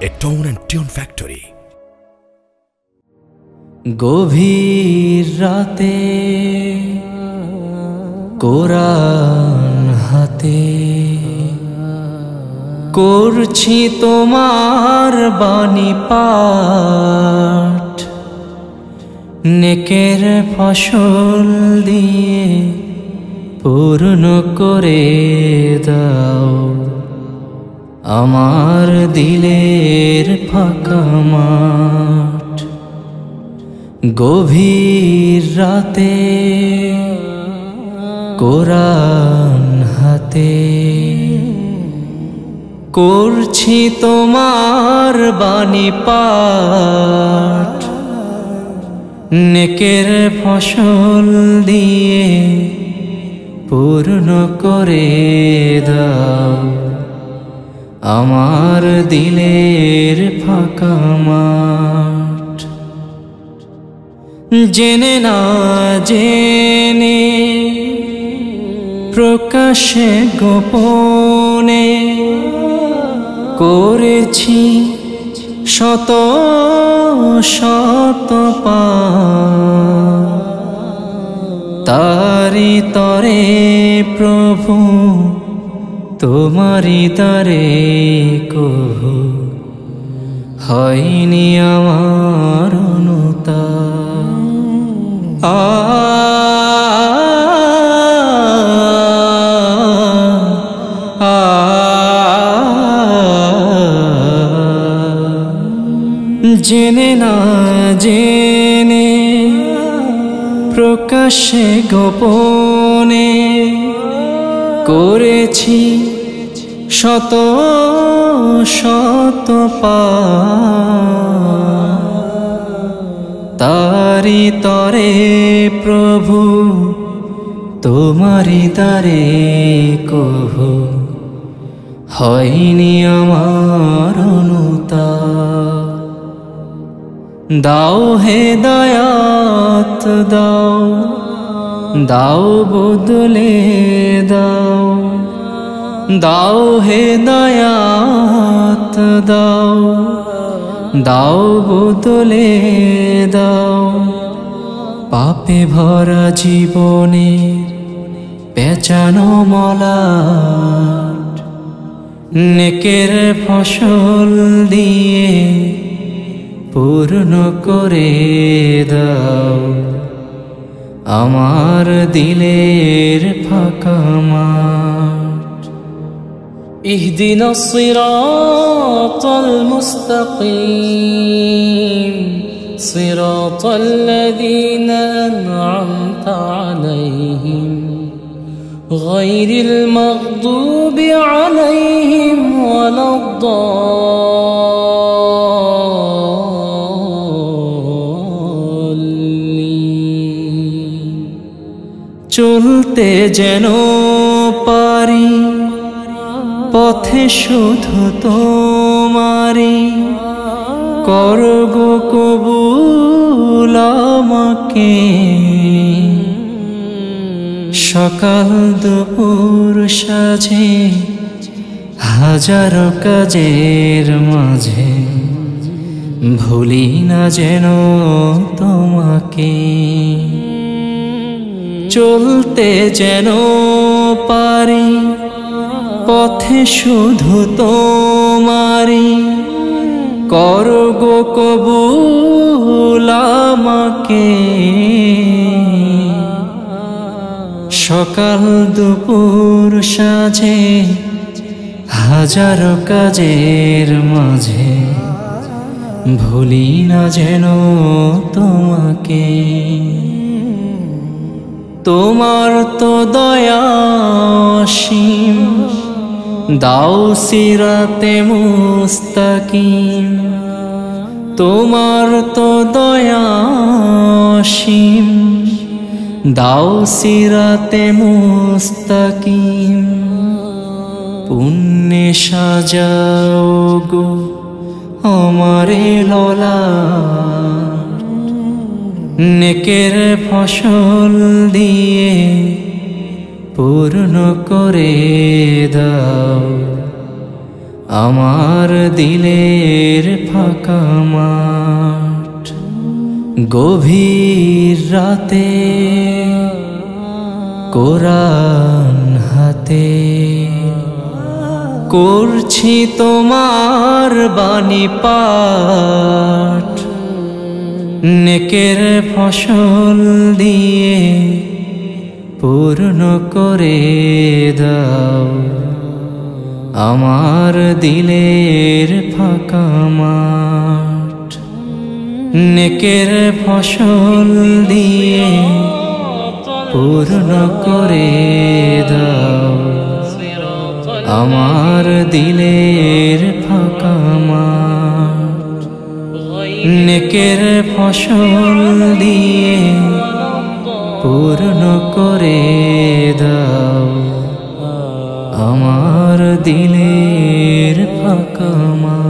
a tone and tune factory. গভীর রাতে কোরআন হাতে করছি তোমার বাণী পাঠ, নেকের ফসল দিয়ে পূর্ণ করে দাও আমার দিলের ফাঁকা মাঠ। গভীর রাতে কোরআন হাতে করছি তোমার বাণী পাঠ, নেকের ফসল দিয়ে পূর্ণ করে দাও আমার দিলের ফাঁকা মাঠ। জেনে না জেনে প্রকাশে গোপনে করেছি শত শত পাপ, তারি তরে প্রভু তোমারি দ্বারে কহু হয়নি আমার অনুতাপ। জেনে না জেনে প্রকাশে গোপনে করেছি শত শত পাপ, তারি তরে প্রভু তোমারি দ্বারে কহু হয়নি আমার অনুতাপ। দাও হেদায়াত দাও, দাও বদলে দাও, দাও হেদায়াত দাও, দাও বদলে দাও পাপে ভরা জীবনের পেঁচানো মলাট, নেকের ফসল দিয়ে পূর্ণ করে দাও আমার দিলের ফাঁকা মাঠ। ইহদিনা সিরাতাল মুস্তাকিম সিরাতাল লাযীনা আন'আমতা আলাইহিম গায়রিল মাগদুবি আলাইহিম ওয়ালাদ-দাল্লিন। চলতে যেন পারি পথে শুধু তোমারি, করো গো কবুল আমাকে সকাল দুপুর সাঁঝে হাজারো কাজের মাঝে ভুলি না যেন তোমাকে। চলতে যেন পারি পথে শুধু তোমারি, করো গো কবুল আমাকে সকাল দুপুর সাঁঝে হাজারো কাজের মাঝে ভুলি না যেন তোমাকে। তোমার তো দয়া অসীম, দাও সিরাতে মুস্তাকিম। তোমার তো দয়া অসীম, দাও সিরাতে মুস্তাকিম। পুণ্যে সাজাও গো আমারে ললাট, নেকের ফসল দিয়ে পূর্ণ করে দাও আমার দিলের ফাঁকা মাঠ। গভীর রাতে কোরআন হাতে করছি তোমার বাণী পাঠ। নেকের ফসল দিয়ে পূর্ণ করে দাও আমার দিলের ফাঁকা মাঠ। নেকের ফসল দিয়ে পূর্ণ করে দাও আমার দিলের ফাঁকা মাঠ। নেকের ফসল দিয়ে পূর্ণ করে দাও আমার দিলের ফাঁকা মাঠ।